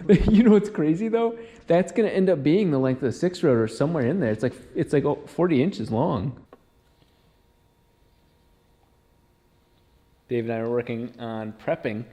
You know what's crazy though? That's gonna end up being the length of the 6 rotor somewhere in there. It's like 40 inches long. Dave and I are working on prepping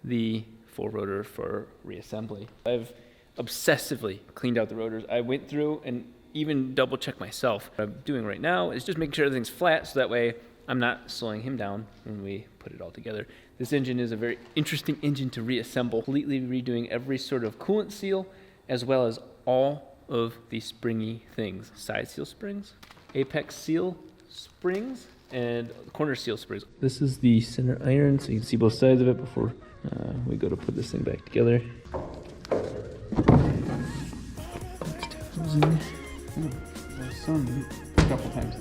the 4 rotor for reassembly. I've obsessively cleaned out the rotors. I went through and even double checked myself. What I'm doing right now is just making sure everything's flat so that way I'm not slowing him down when we put it all together. This engine is a very interesting engine to reassemble, completely redoing every sort of coolant seal as well as all of the springy things. Side seal springs, apex seal springs, and corner seal springs. This is the center iron, so you can see both sides of it before we go to put this thing back together. My son a couple times.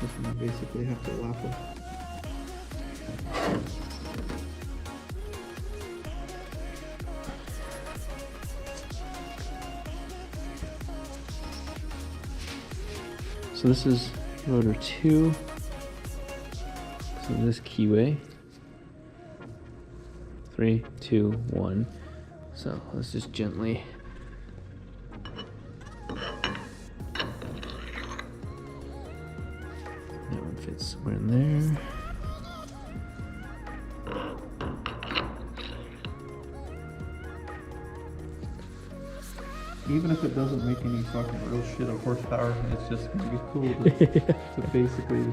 This one I basically have to lap it. So this is rotor 2. So this keyway. 3, 2, 1. So let's just gently. That one fits somewhere in there. Even if it doesn't make any fucking real shit of horsepower, it's just gonna be cool to basically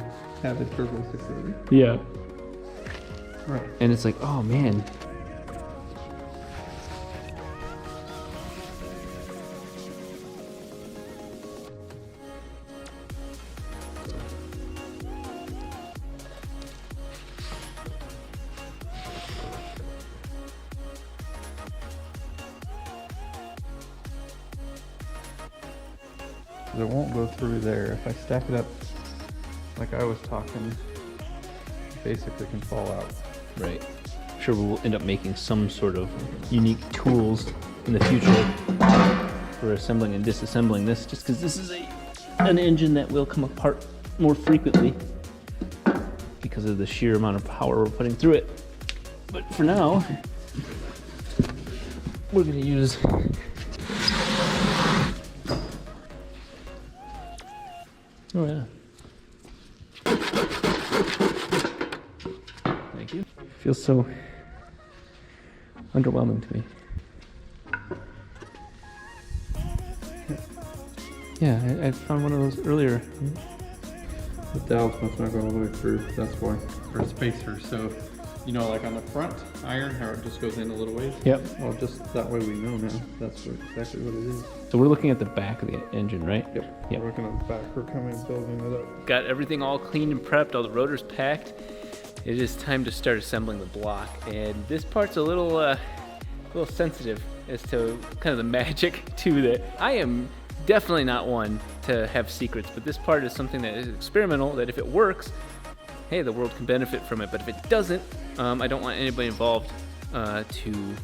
have a turbo 680. Yeah. Right. And it's like, oh man. It won't go through there. If I stack it up like I was talking, it basically can fall out. Right. I'm sure we'll end up making some sort of unique tools in the future for assembling and disassembling this, just because this is an engine that will come apart more frequently because of the sheer amount of power we're putting through it. But for now, we're going to use oh yeah. Thank you. Feels so underwhelming to me. Yeah, I found one of those earlier. The dowels must not go all the way through, that's why. Or spacers, so, you know, like on the front iron, how it just goes in a little ways? Yep. Well, just that way we know now. That's exactly what it is. So we're looking at the back of the engine, right? Yep. Yep. We're working on the back. We're coming building it up. Got everything all cleaned and prepped, all the rotors packed. It is time to start assembling the block. And this part's a little sensitive as to kind of the magic to it. I am definitely not one to have secrets, but this part is something that is experimental, that if it works, hey, the world can benefit from it. But if it doesn't, I don't want anybody involved to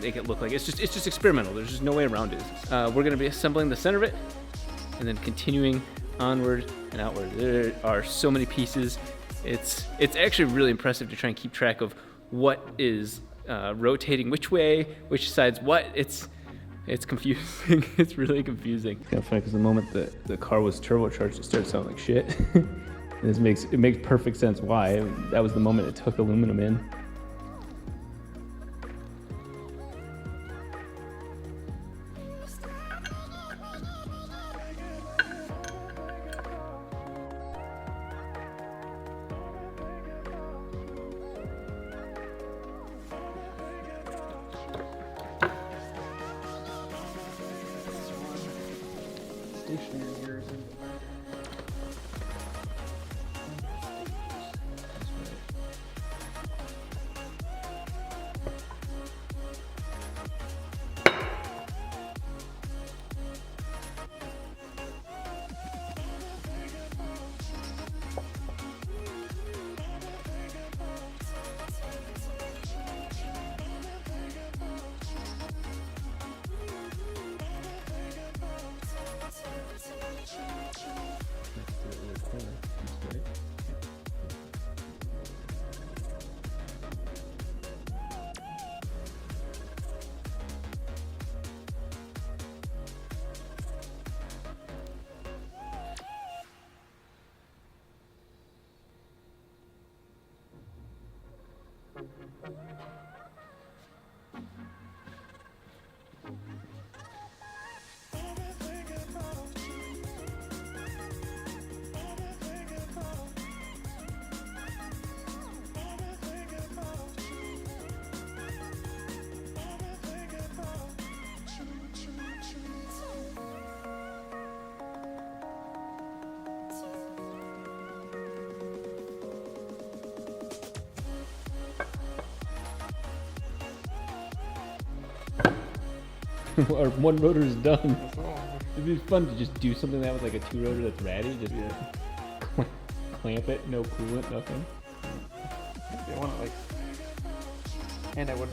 make it look like it's just experimental. There's just no way around it. We're gonna be assembling the center of it and then continuing onward and outward. There are so many pieces. It's actually really impressive to try and keep track of what is rotating which way, which side's what. It's confusing. It's really confusing. It's kind of funny because the moment that the car was turbocharged, it started sounding like shit. And it makes perfect sense why. That was the moment it took aluminum in. Stationary gears in the back. Our one rotor is done. That's all. It'd be fun to just do something that with like a 2-rotor that's ratty. Just clamp it, no coolant, nothing. I want it like, and I would.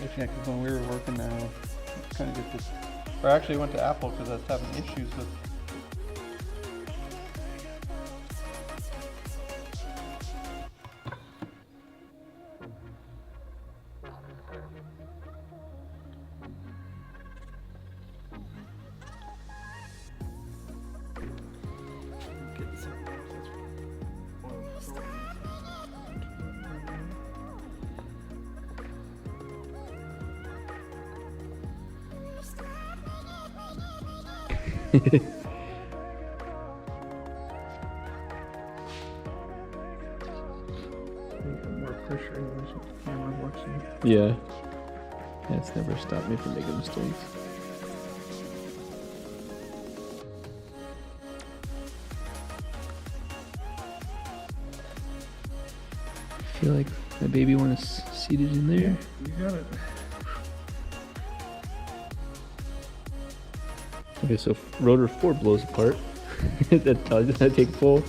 Actually, because when we were working, kind of get this. Or I actually went to Apple because I was having issues with. More pressure in the camera watching. Yeah. That's never stopped me from making mistakes. I feel like the baby one is seated in there. You got it. Okay, so rotor 4 blows apart. That tells you that take full.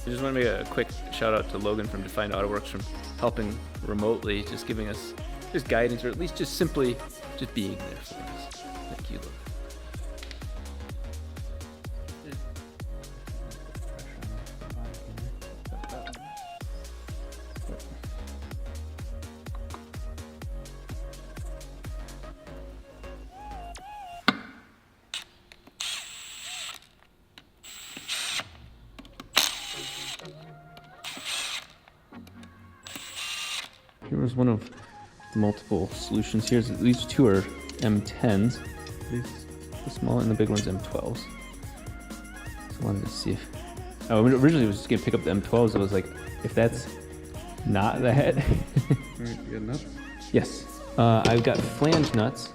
I just want to make a quick shout out to Logan from Defined AutoWorks from helping remotely, just giving us just guidance, or at least just simply just being there for us. Thank you, Logan. Here was one of the multiple solutions. Here's these two are M10s. The small and the big one's M12s. So I wanted to see if. Oh, originally I was just gonna pick up the M12s. I was like, if that's not that. Alright, you got nuts? Yes. I've got flange nuts.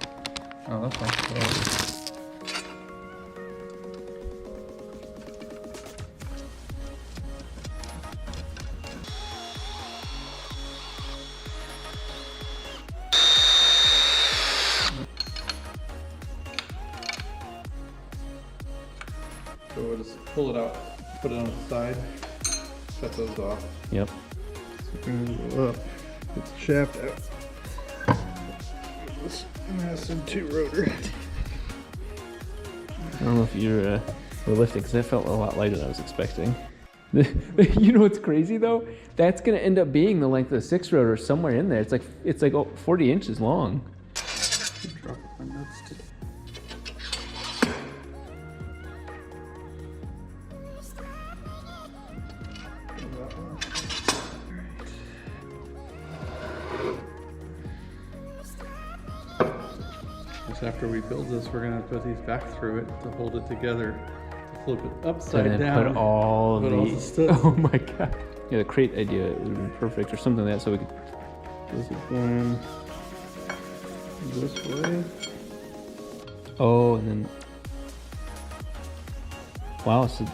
Oh, that's nice. So we'll just pull it out, put it on the side, cut those off. Yep. So we're gonna go up, get the shaft out. This massive 2-rotor. I don't know if you're lifting, because that felt a lot lighter than I was expecting. You know what's crazy though? That's gonna end up being the length of the 6-rotor somewhere in there. It's like 40 inches long. Drop my nuts to after we build this, we're gonna put these back through it to hold it together, to flip it upside And then down. put all put the. all the stuff. Oh my god! Yeah, the crate idea would have been perfect, or something like that, so we could. This is going this way. Oh, and then. Wow. So,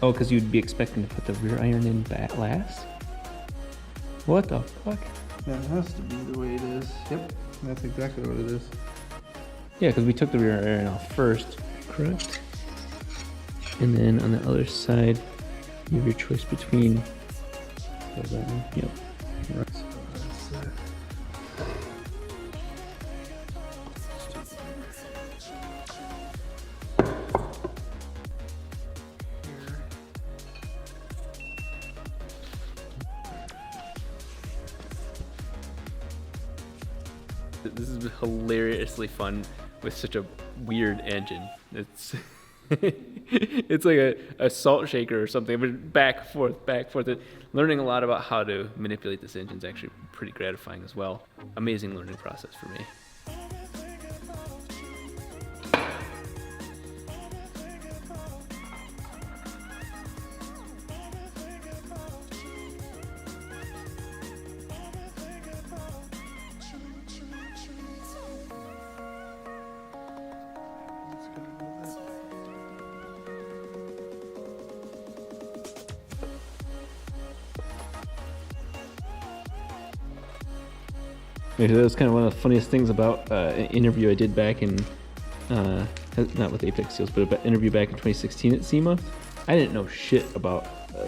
because you'd be expecting to put the rear iron in back last. What the fuck? That has to be the way it is. Yep, that's exactly what it is. Yeah, because we took the rear iron off first, correct? And then on the other side, you have your choice between. So that one. Yep. Right. So that's that. This is hilariously fun with such a weird engine. It's It's like a salt shaker or something, but back and forth, back and forth. Learning a lot about how to manipulate this engine is actually pretty gratifying as well. Amazing learning process for me. That was kind of one of the funniest things about an interview I did back in, not with Apex Seals, but an interview back in 2016 at SEMA. I didn't know shit about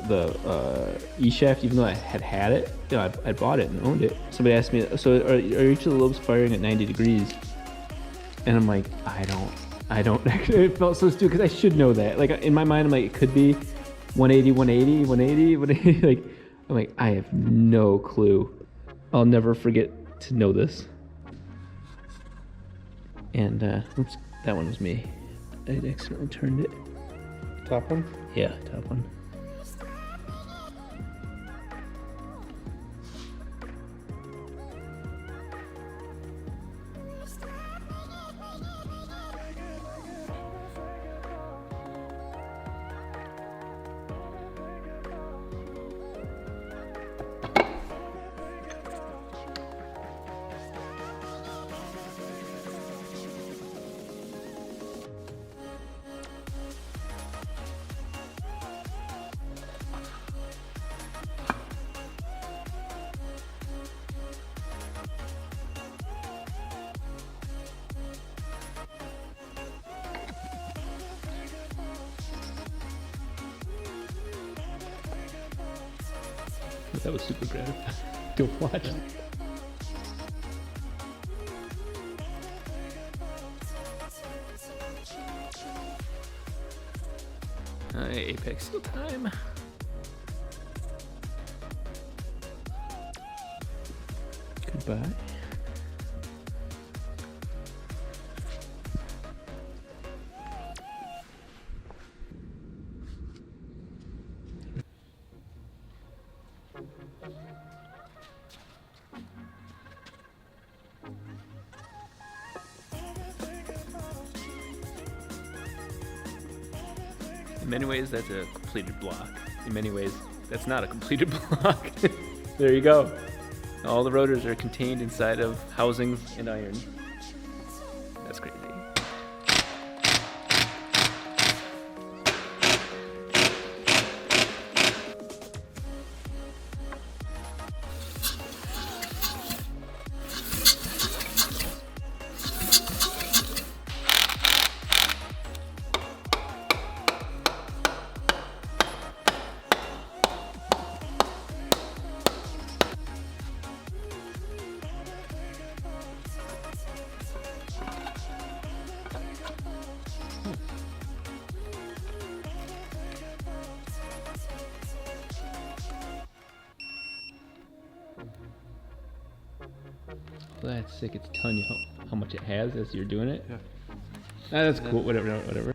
the E-shaft, even though I had it. You know, I bought it and owned it. Somebody asked me, so are each of the lobes firing at 90 degrees? And I'm like, I don't. It felt so stupid because I should know that. Like in my mind, I'm like, it could be 180, 180, 180, 180. Like, I'm like, I have no clue. I'll never forget to know this. And oops, that one was me. I accidentally turned it. Top one? Yeah, top one. That was super gratifying to watch. Apex Seal time. Goodbye. In many ways, that's a completed block. In many ways, that's not a completed block. There you go. All the rotors are contained inside of housings and iron. That's crazy. Well, that's sick. It's telling you how much it has as you're doing it. Yeah. That's cool. Whatever.